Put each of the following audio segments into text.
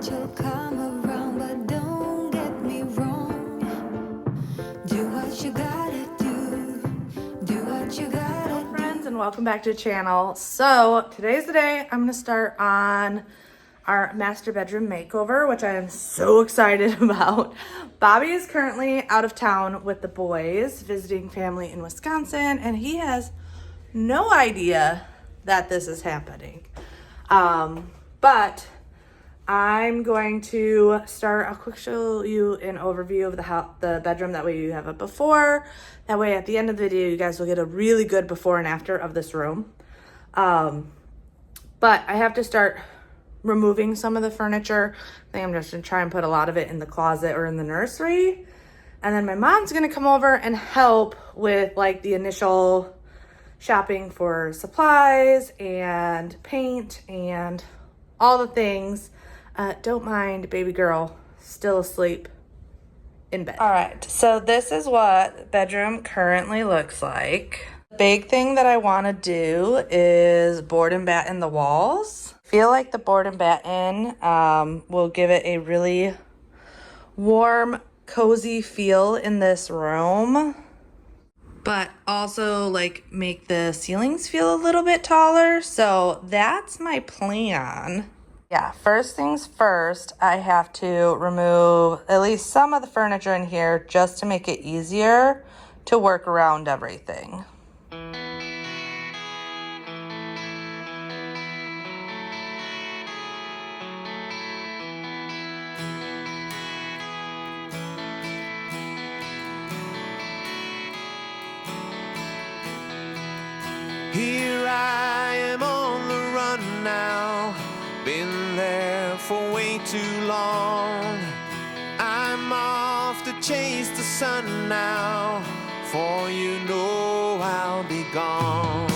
that you'll come around, but don't get me wrong. Do what you gotta do what you gotta Hello friends, and welcome back to the channel. So today's the day I'm gonna start on our master bedroom makeover, which I am so excited about. Bobby is currently out of town with the boys, visiting family in Wisconsin, and he has no idea that this is happening. But I'm going to start. I'll quick show you an overview of the bedroom. That way you have it before. That way at the end of the video, you guys will get a really good before and after of this room. But I have to start removing some of the furniture. I think I'm just gonna try and put a lot of it in the closet or in the nursery. And then my mom's gonna come over and help with like the initial shopping for supplies and paint and all the things. Don't mind baby girl still asleep in bed. All right, so this is what the bedroom currently looks like. The big thing that I want to do is board and batten the walls. I feel like the board and batten will give it a really warm, cozy feel in this room, but also like make the ceilings feel a little bit taller. So that's my plan. Yeah, first things first, I have to remove at least some of the furniture in here just to make it easier to work around everything. Here I am on the run now, been there for way too long. I'm off to chase the sun now, for you know I'll be gone.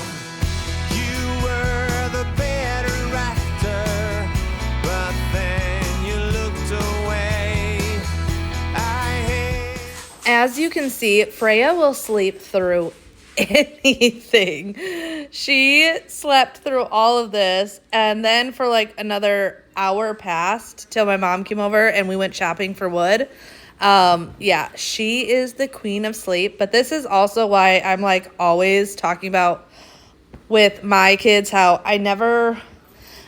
You were the better actor, but then you looked away. As you can see, Freya will sleep through anything. She slept through all of this, and then for like another hour passed till my mom came over and we went shopping for wood. Yeah, she is the queen of sleep. But this is also why I'm like always talking about with my kids how I never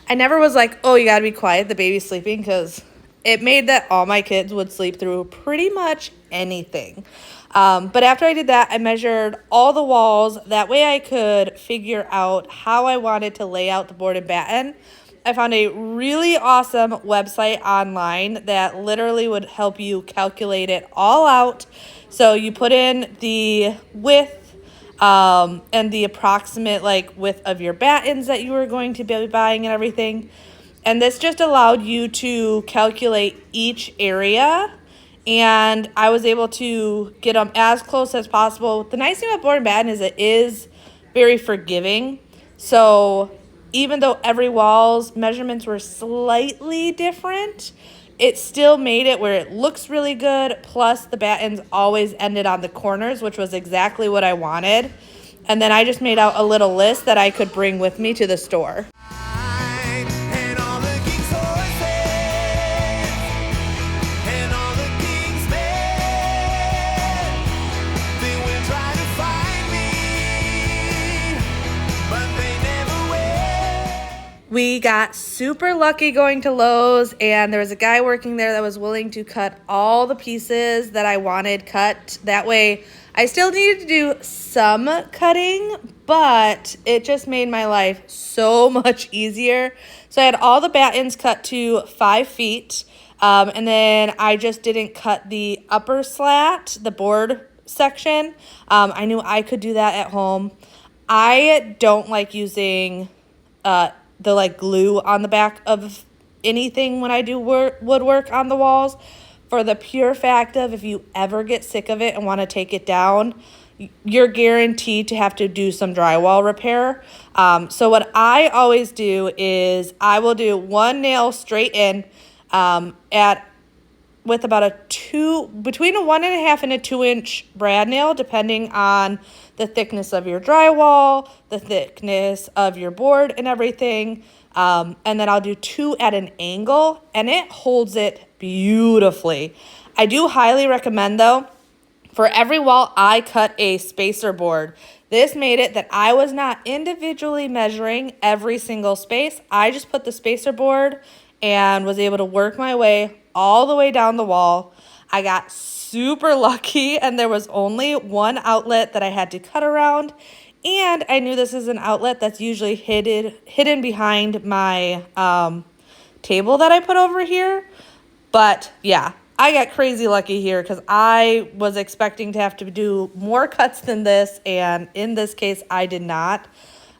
was like, oh, you gotta be quiet, the baby's sleeping, because it made that all my kids would sleep through pretty much anything. But after I did that, I measured all the walls. That way I could figure out how I wanted to lay out the board and batten. I found a really awesome website online that literally would help you calculate it all out. So you put in the width and the approximate like width of your battens that you were going to be buying and everything. And this just allowed you to calculate each area. And I was able to get them as close as possible. The nice thing about board and batten is it is very forgiving. So even though every wall's measurements were slightly different, it still made it where it looks really good. Plus the battens always ended on the corners, which was exactly what I wanted. And then I just made out a little list that I could bring with me to the store. We got super lucky going to Lowe's, and there was a guy working there that was willing to cut all the pieces that I wanted cut. That way, I still needed to do some cutting, but it just made my life so much easier. So I had all the battens cut to 5 feet, and then I just didn't cut the upper slat, the board section. I knew I could do that at home. I don't like using the like glue on the back of anything when I do woodwork on the walls, for the pure fact of if you ever get sick of it and want to take it down, you're guaranteed to have to do some drywall repair. So what I always do is I will do one nail straight in with about between a 1.5 and a 2-inch brad nail, depending on the thickness of your drywall, the thickness of your board and everything. And then I'll do 2 at an angle, and it holds it beautifully. I do highly recommend, though, for every wall, I cut a spacer board. This made it that I was not individually measuring every single space. I just put the spacer board and was able to work my way all the way down the wall. I got super lucky, and there was only one outlet that I had to cut around. And I knew this is an outlet that's usually hidden behind my table that I put over here. But yeah, I got crazy lucky here because I was expecting to have to do more cuts than this. And in this case, I did not.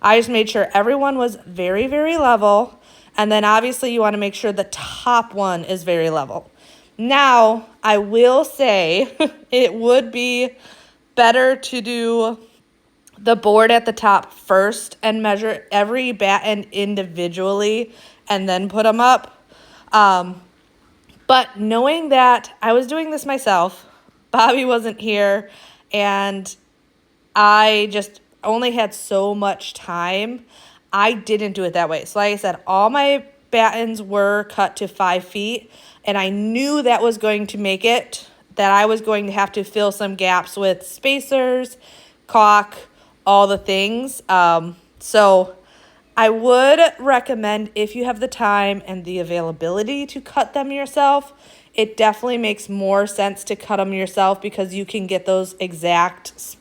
I just made sure everyone was very, very level. And then obviously you want to make sure the top one is very level. Now, I will say it would be better to do the board at the top first and measure every batten individually and then put them up. But knowing that I was doing this myself, Bobby wasn't here, and I just only had so much time, I didn't do it that way. So like I said, all my battens were cut to 5 feet, and I knew that was going to make it that I was going to have to fill some gaps with spacers, caulk, all the things. So I would recommend, if you have the time and the availability to cut them yourself, it definitely makes more sense to cut them yourself because you can get those exact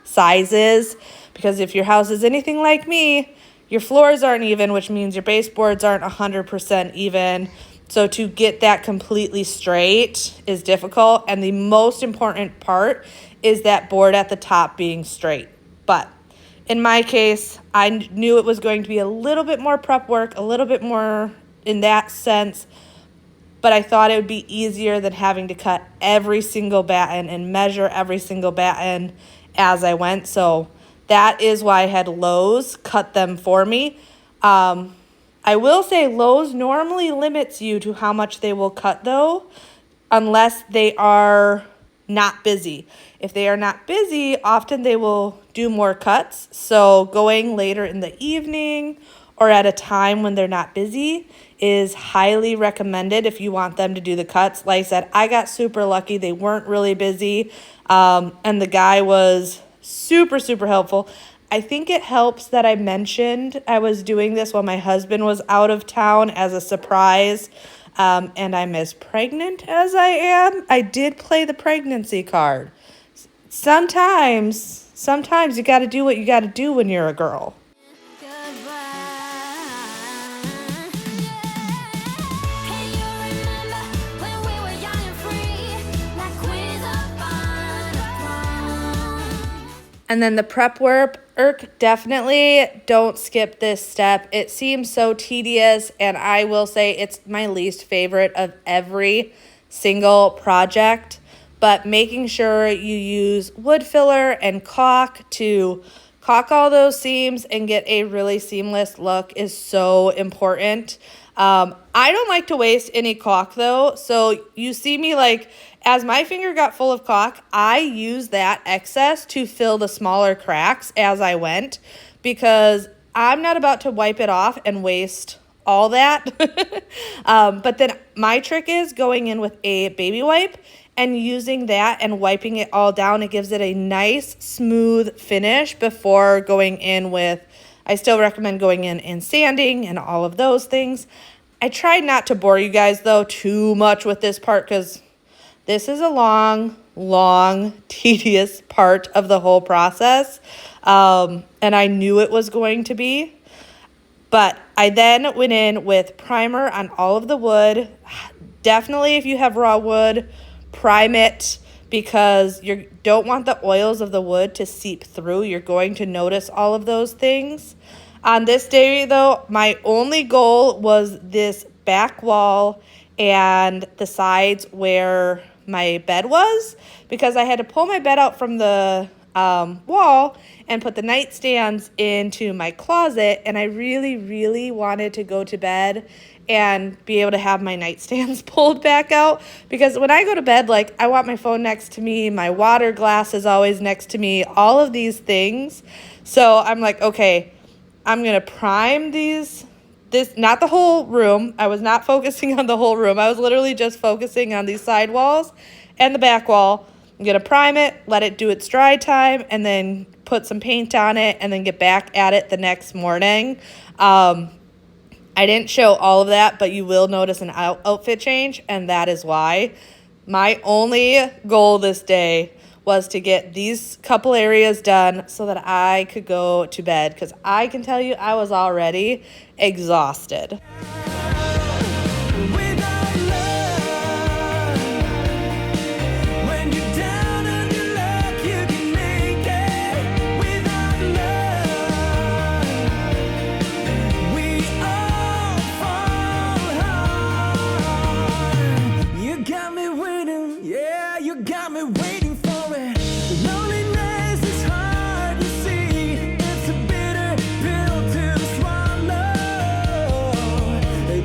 sizes. Because if your house is anything like me, your floors aren't even, which means your baseboards aren't 100% even. So to get that completely straight is difficult. And the most important part is that board at the top being straight. But in my case, I knew it was going to be a little bit more prep work, a little bit more in that sense, but I thought it would be easier than having to cut every single batten and measure every single batten as I went. So that is why I had Lowe's cut them for me. I will say Lowe's normally limits you to how much they will cut, though, unless they are not busy. If they are not busy, often they will do more cuts. So going later in the evening or at a time when they're not busy is highly recommended if you want them to do the cuts. Like I said, I got super lucky. They weren't really busy. And the guy was super, super helpful. I think it helps that I mentioned I was doing this while my husband was out of town as a surprise. And I'm as pregnant as I am. I did play the pregnancy card. Sometimes you got to do what you got to do when you're a girl. And then the prep work, definitely don't skip this step. It seems so tedious, and I will say it's my least favorite of every single project. But making sure you use wood filler and caulk to caulk all those seams and get a really seamless look is so important. I don't like to waste any caulk, though. So you see me as my finger got full of caulk, I used that excess to fill the smaller cracks as I went because I'm not about to wipe it off and waste all that. But then my trick is going in with a baby wipe and using that and wiping it all down. It gives it a nice, smooth finish before going in with, I still recommend going in and sanding and all of those things. I tried not to bore you guys, though, too much with this part because this is a long, tedious part of the whole process, and I knew it was going to be. But I then went in with primer on all of the wood. Definitely, if you have raw wood, prime it because you don't want the oils of the wood to seep through. You're going to notice all of those things. On this day, though, my only goal was this back wall and the sides where my bed was because I had to pull my bed out from the wall and put the nightstands into my closet, and I really wanted to go to bed and be able to have my nightstands pulled back out because when I go to bed, I want my phone next to me, my water glass is always next to me, all of these things. So I'm like, okay, I'm going to prime this, not the whole room. I was not focusing on the whole room. I was literally just focusing on these side walls and the back wall. I'm going to prime it, let it do its dry time, and then put some paint on it, and then get back at it the next morning. I didn't show all of that, but you will notice an outfit change, and that is why. My only goal this day was to get these couple areas done so that I could go to bed, because I can tell you I was already exhausted. Without love, when you're down on your luck, you can make it. Without love, we all fall hard. You got me waiting, yeah, you got me waiting for it. Loneliness is hard to see. It's a bitter pill to swallow.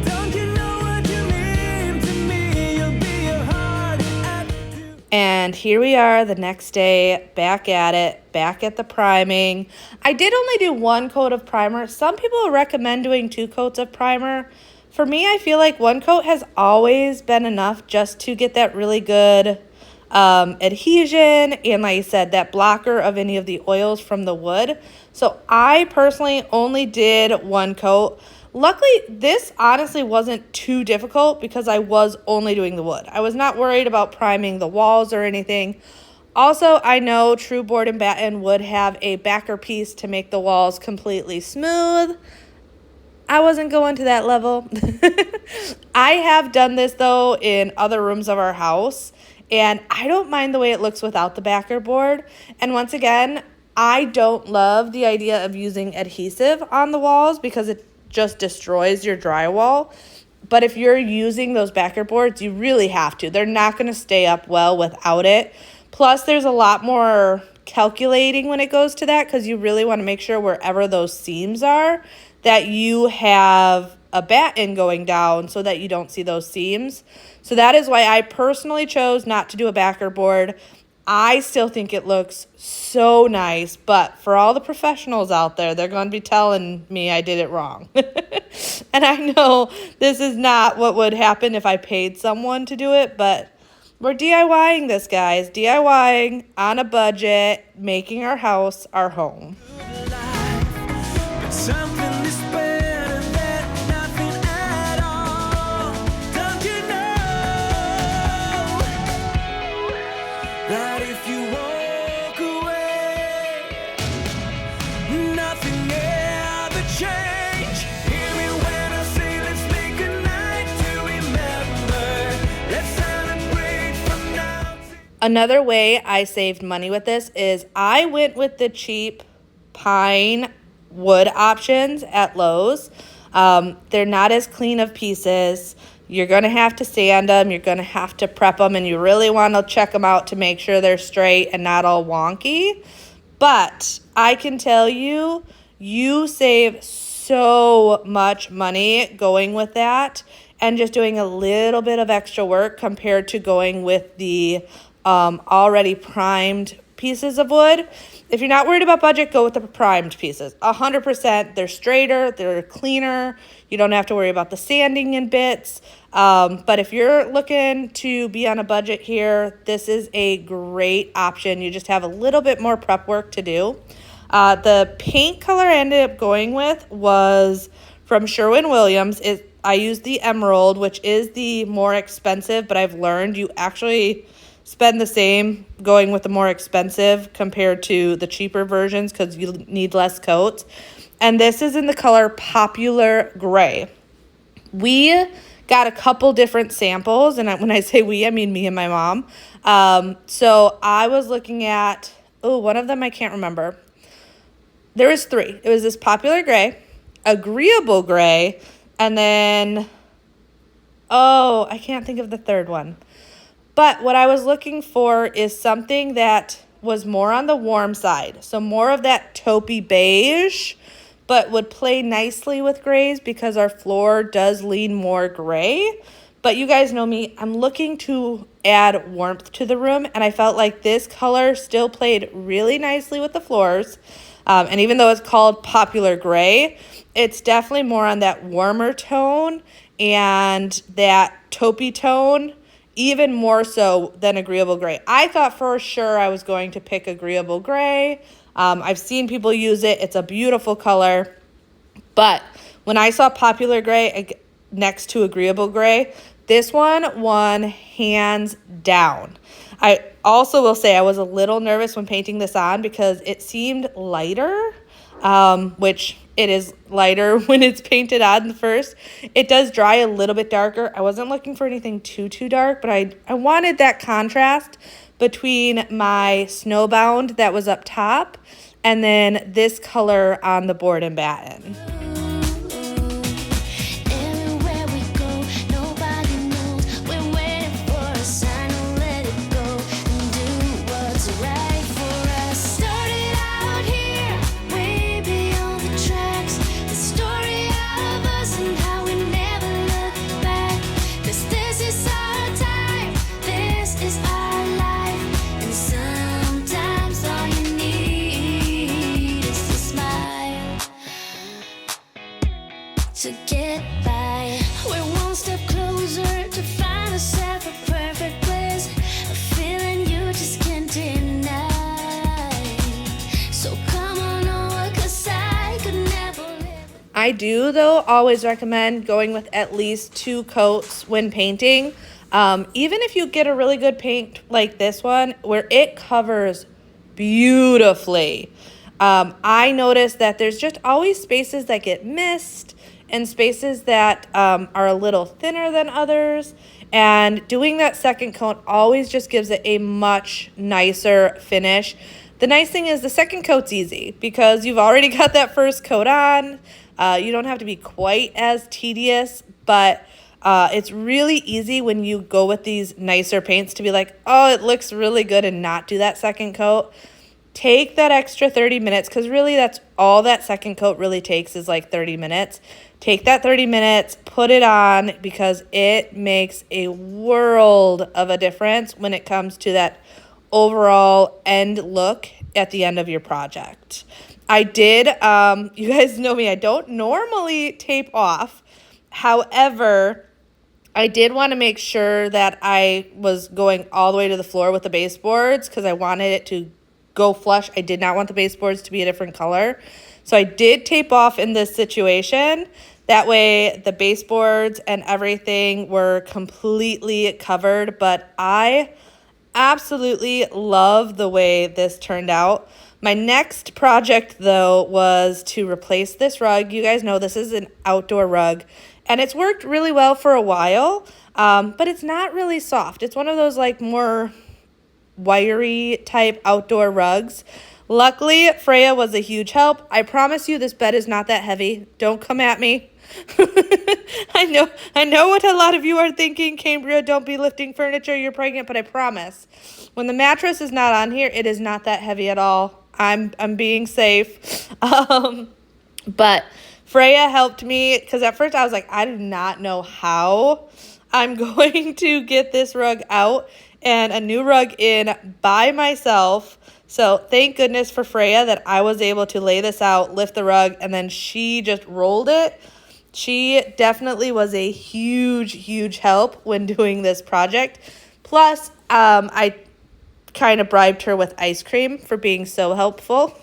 Don't you know what you mean to me? You'll be a hard act to. And here we are the next day, back at it, back at the priming. I did only do 1 coat of primer. Some people recommend doing 2 coats of primer. For me, I feel like 1 coat has always been enough just to get that really good adhesion, and like I said, that blocker of any of the oils from the wood. So I personally only did 1 coat. Luckily, this honestly wasn't too difficult because I was only doing the wood. I was not worried about priming the walls or anything. Also, I know True Board and Batten would have a backer piece to make the walls completely smooth. I wasn't going to that level. I have done this though in other rooms of our house, and I don't mind the way it looks without the backer board. And once again, I don't love the idea of using adhesive on the walls because it just destroys your drywall. But if you're using those backer boards, you really have to. They're not going to stay up well without it. Plus, there's a lot more calculating when it goes to that, because you really want to make sure wherever those seams are that you have a batten going down so that you don't see those seams. So that is why I personally chose not to do a backer board. I still think it looks so nice, but for all the professionals out there, they're going to be telling me I did it wrong. And I know this is not what would happen if I paid someone to do it, but we're DIYing this, guys. DIYing on a budget, making our house our home. But something is better than nothing at all. Don't you know that if you walk away, nothing ever change? Hear me when I say let's make a night to remember. Let's celebrate from now to. Another way I saved money with this is I went with the cheap pine wood options at Lowe's. They're not as clean of pieces. You're going to have to sand them. You're going to have to prep them, and you really want to check them out to make sure they're straight and not all wonky. But I can tell you, you save so much money going with that and just doing a little bit of extra work compared to going with the already primed pieces of wood. If you're not worried about budget, go with the primed pieces. 100%. They're straighter, they're cleaner. You don't have to worry about the sanding in bits. But if you're looking to be on a budget here, this is a great option. You just have a little bit more prep work to do. The paint color I ended up going with was from Sherwin-Williams. I used the Emerald, which is the more expensive, but I've learned you actually spend the same going with the more expensive compared to the cheaper versions because you need less coats. And this is in the color Popular Gray. We got a couple different samples, and when I say we, I mean me and my mom. So I was looking at, one of them I can't remember. There was 3. It was this Popular Gray, Agreeable Gray, and then, I can't think of the third one. But what I was looking for is something that was more on the warm side. So more of that taupey beige, but would play nicely with grays because our floor does lean more gray. But you guys know me, I'm looking to add warmth to the room, and I felt like this color still played really nicely with the floors. And even though it's called Popular Gray, it's definitely more on that warmer tone and that taupey tone, even more so than Agreeable Gray. I thought for sure I was going to pick Agreeable Gray. I've seen people use it. It's a beautiful color. But when I saw Popular Gray next to Agreeable Gray, this one won hands down. I also will say I was a little nervous when painting this on because it seemed lighter, which it is lighter when it's painted on first. It does dry a little bit darker. I wasn't looking for anything too dark, but I wanted that contrast between my Snowbound that was up top and then this color on the board and batten. Everywhere we go, nobody knows. We're waiting for a sign to let it go and do what's right for us. Started out here, way beyond the tracks. The story of us and how we never look back. 'Cause this is our time, this is our life. And sometimes all you need is a smile to get by. We're one step closer to find ourselves a perfect place, a feeling you just can't deny. So come on over, 'cause I could never live. I do, though, always recommend going with at least 2 coats when painting. Even if you get a really good paint like this one, where it covers beautifully. I noticed that there's just always spaces that get missed and spaces that are a little thinner than others. And doing that second coat always just gives it a much nicer finish. The nice thing is the second coat's easy because you've already got that first coat on. You don't have to be quite as tedious, but it's really easy when you go with these nicer paints to be like, oh, it looks really good and not do that second coat. Take that extra 30 minutes because really that's all that second coat really takes is like 30 minutes. Take that 30 minutes, put it on because it makes a world of a difference when it comes to that overall end look at the end of your project. I did, you guys know me, I don't normally tape off. However, I did want to make sure that I was going all the way to the floor with the baseboards because I wanted it to go flush. I did not want the baseboards to be a different color. So I did tape off in this situation. That way the baseboards and everything were completely covered. But I absolutely love the way this turned out. My next project, though, was to replace this rug. You guys know this is an outdoor rug. And it's worked really well for a while, but it's not really soft. It's one of those like more wiry type outdoor rugs. Luckily, Freya was a huge help. I promise you this bed is not that heavy. Don't come at me. I know what a lot of you are thinking. Cambria, don't be lifting furniture. You're pregnant, but I promise. When the mattress is not on here, it is not that heavy at all. I'm being safe. But Freya helped me because at first I was like, I do not know how I'm going to get this rug out and a new rug in by myself. So thank goodness for Freya that I was able to lay this out, lift the rug, and then she just rolled it. She definitely was a huge help when doing this project. Plus, I kind of bribed her with ice cream for being so helpful,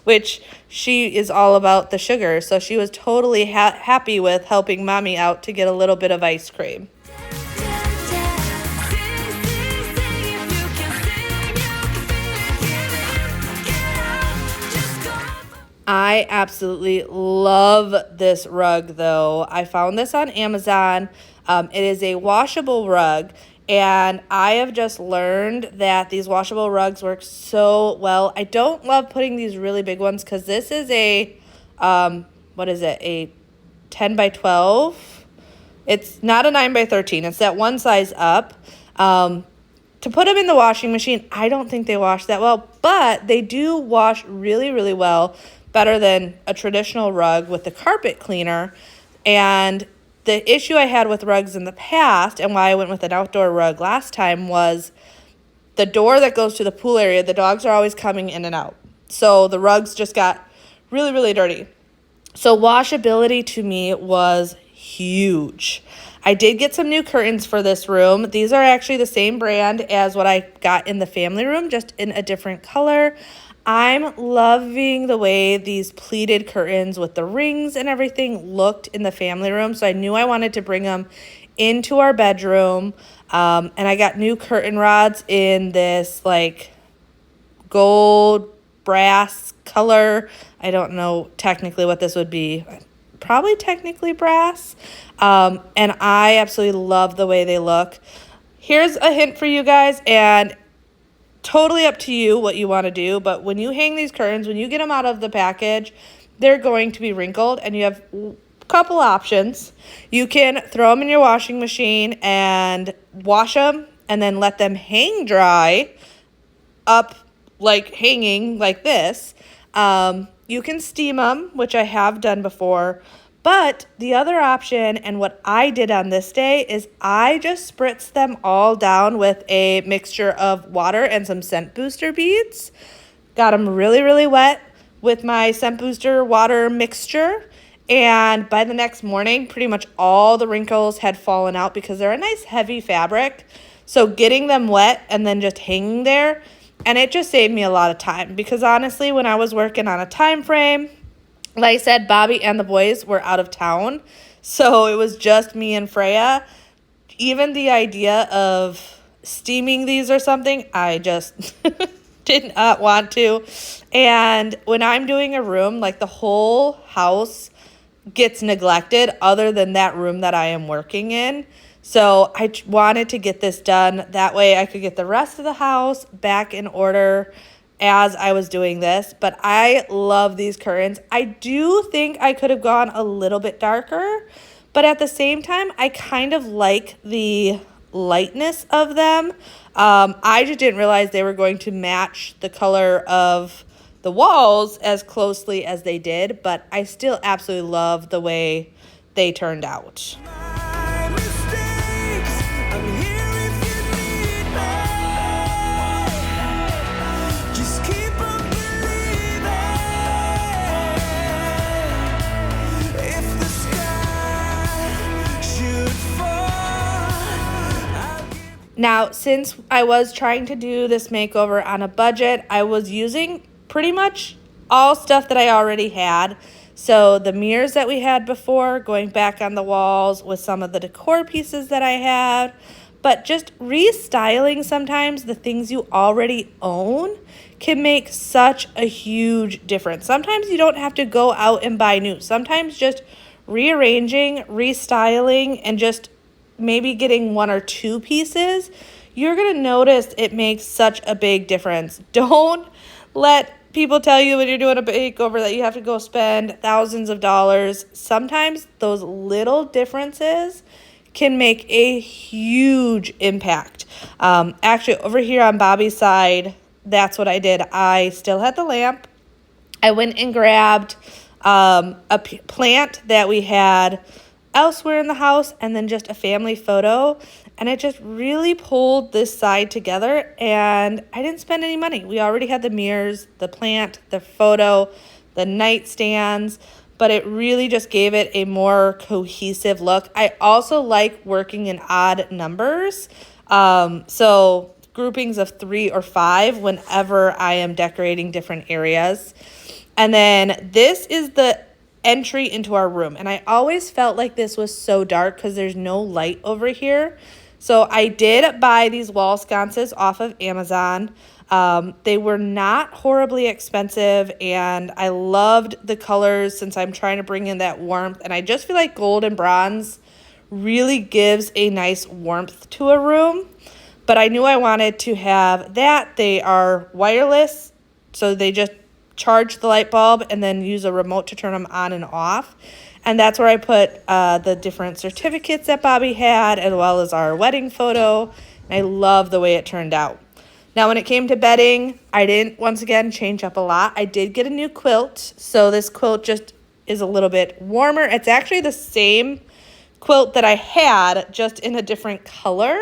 which she is all about the sugar. So she was totally happy with helping mommy out to get a little bit of ice cream. I absolutely love this rug, though. I found this on Amazon. It is a washable rug, and I have just learned that these washable rugs work so well. I don't love putting these really big ones because this is a, a 10 by 12. It's not a 9 by 13. It's that one size up. To put them in the washing machine, I don't think they wash that well, but they do wash really well, better than a traditional rug with the carpet cleaner. And the issue I had with rugs in the past and why I went with an outdoor rug last time was the door that goes to the pool area, the dogs are always coming in and out. So the rugs just got really, really dirty. So washability to me was huge. I did get some new curtains for this room. These are actually the same brand as what I got in the family room, just in a different color. I'm loving the way these pleated curtains with the rings and everything looked in the family room. So I knew I wanted to bring them into our bedroom. And I got new curtain rods in this like gold brass color. I don't know technically what this would be. Probably technically brass. And I absolutely love the way they look. Here's a hint for you guys, and totally up to you what you want to do, but when you hang these curtains, when you get them out of the package, they're going to be wrinkled, and you have a couple options. You can throw them in your washing machine and wash them and then let them hang dry up, like hanging like this. You can steam them, which I have done before. But the other option, and what I did on this day, is I just spritzed them all down with a mixture of water and some scent booster beads. Got them really, really wet with my scent booster water mixture. And by the next morning, pretty much all the wrinkles had fallen out because they're a nice heavy fabric. So getting them wet and then just hanging there, and it just saved me a lot of time, because honestly, when I was working on a time frame, like I said, Bobby and the boys were out of town, so it was just me and Freya. Even the idea of steaming these or something, I just did not want to. And when I'm doing a room, like the whole house gets neglected other than that room that I am working in. So I wanted to get this done. That way I could get the rest of the house back in order as I was doing this. But I love these curtains. I do think I could have gone a little bit darker, but at the same time, I kind of like the lightness of them. I just didn't realize they were going to match the color of the walls as closely as they did, but I still absolutely love the way they turned out. My mistakes, I'm here if you need me. Just keep on believing. If the sky should fall, I'll give. Now, since I was trying to do this makeover on a budget, I was using pretty much all stuff that I already had. So the mirrors that we had before, going back on the walls with some of the decor pieces that I had, but just restyling sometimes the things you already own can make such a huge difference. Sometimes you don't have to go out and buy new. Sometimes just rearranging, restyling, and just maybe getting one or two pieces, you're going to notice it makes such a big difference. Don't let people tell you when you're doing a makeover that you have to go spend thousands of dollars. Sometimes those little differences can make a huge impact. Actually, over here on Bobby's side, that's what I did. I still had the lamp. I went and grabbed a plant that we had elsewhere in the house, and then just a family photo, and it just really pulled this side together, and I didn't spend any money. We already had the mirrors, the plant, the photo, the nightstands, but it really just gave it a more cohesive look. I also like working in odd numbers, so groupings of 3 or 5 whenever I am decorating different areas. And then this is the entry into our room, and I always felt like this was so dark because there's no light over here. So I did buy these wall sconces off of Amazon. They were not horribly expensive, and I loved the colors since I'm trying to bring in that warmth, and I just feel like gold and bronze really gives a nice warmth to a room. But I knew I wanted to have that. They are wireless, so they just charge the light bulb and then use a remote to turn them on and off. And that's where I put the different certificates that Bobby had, as well as our wedding photo. And I love the way it turned out. Now, when it came to bedding, I didn't, once again, change up a lot. I did get a new quilt. So this quilt just is a little bit warmer. It's actually the same quilt that I had, just in a different color.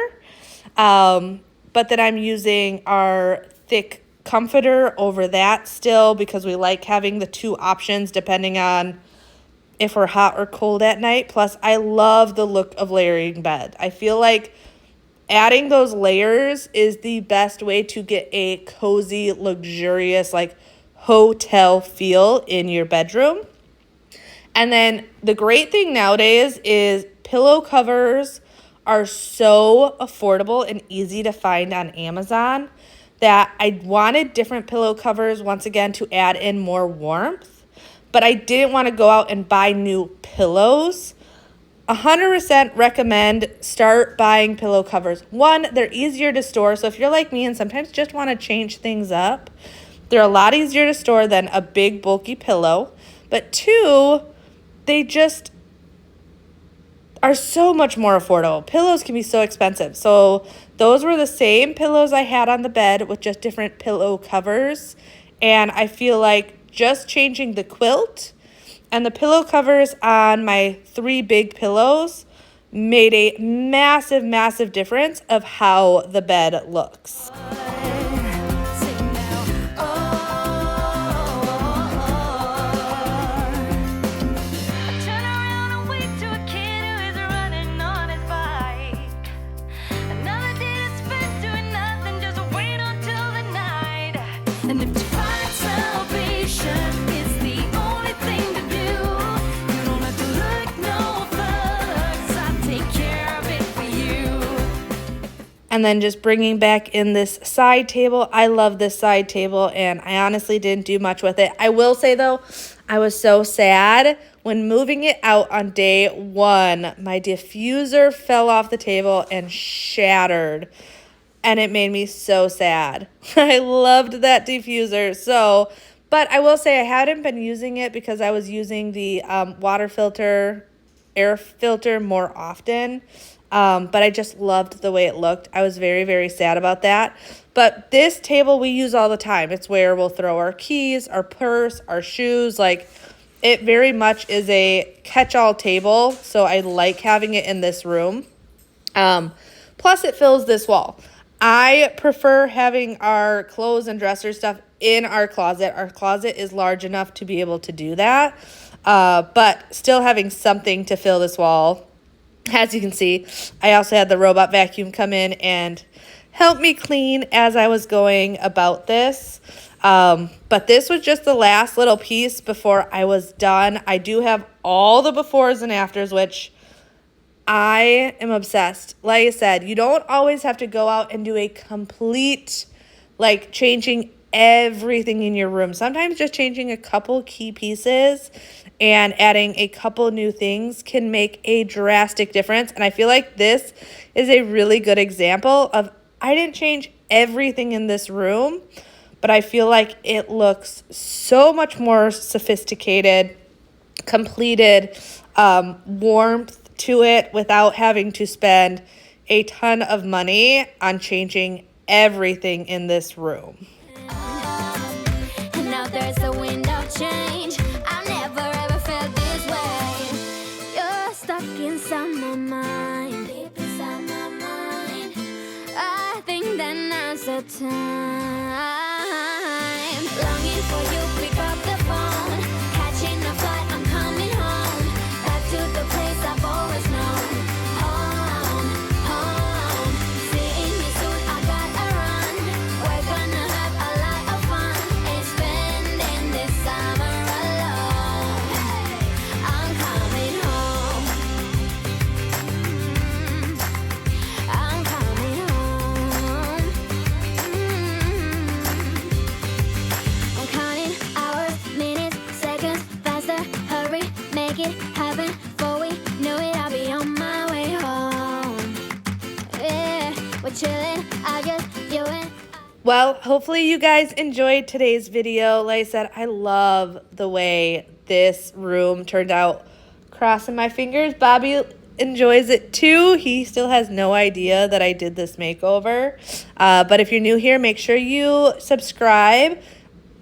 But then I'm using our thick comforter over that still because we like having the two options depending on if we're hot or cold at night. Plus, I love the look of layering bed. I feel like adding those layers is the best way to get a cozy, luxurious, like hotel feel in your bedroom. And then the great thing nowadays is pillow covers are so affordable and easy to find on Amazon that I wanted different pillow covers once again to add in more warmth, but I didn't want to go out and buy new pillows. 100% recommend start buying pillow covers. One, they're easier to store, so if you're like me and sometimes just want to change things up, they're a lot easier to store than a big bulky pillow. But two, they just are so much more affordable. Pillows can be so expensive. So those were the same pillows I had on the bed with just different pillow covers. And I feel like just changing the quilt and the pillow covers on my 3 big pillows made a massive, massive difference of how the bed looks. And if you find salvation is the only thing to do, you don't have to look no further, 'cause I take care of it for you. And then just bringing back in this side table. I love this side table, and I honestly didn't do much with it. I will say, though, I was so sad when moving it out on day 1. My diffuser fell off the table and shattered. And it made me so sad. I loved that diffuser. So, but I will say I hadn't been using it because I was using the water filter, air filter more often. But I just loved the way it looked. I was very, very sad about that. But this table we use all the time. It's where we'll throw our keys, our purse, our shoes. Like, it very much is a catch-all table. So I like having it in this room. Plus, it fills this wall. I prefer having our clothes and dresser stuff in our closet. Our closet is large enough to be able to do that, but still having something to fill this wall. As you can see, I also had the robot vacuum come in and help me clean as I was going about this. But this was just the last little piece before I was done. I do have all the befores and afters, which I am obsessed. Like I said, you don't always have to go out and do a complete, like, changing everything in your room. Sometimes just changing a couple key pieces and adding a couple new things can make a drastic difference. And I feel like this is a really good example of I didn't change everything in this room, but I feel like it looks so much more sophisticated, completed, warmth to it without having to spend a ton of money on changing everything in this room. And now there's a wind of change. I never ever felt this way. You're stuck inside my mind, deep inside my mind. I think that now's the time. Longing for you, pick up the phone. Catching a flight, I'm coming home. Back to the place I've always known. Home, home. Seeing you soon, I gotta run. We're gonna have a lot of fun. Ain't spending this summer alone. I'm coming home. I'm coming home. I'm counting hours, minutes, seconds, faster. Hurry, make it happen. Before we know it, I'll be on my way home. Yeah, we're chilling. I just you and Well, hopefully you guys enjoyed today's video. Like I said, I love the way this room turned out. Crossing my fingers, Bobby enjoys it too. He still has no idea that I did this makeover. But if you're new here, make sure you subscribe,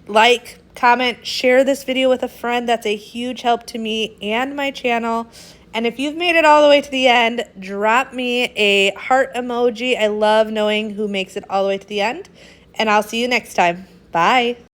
like, comment, share this video with a friend. That's a huge help to me and my channel. And if you've made it all the way to the end, drop me a heart emoji. I love knowing who makes it all the way to the end. and I'll see you next time. Bye.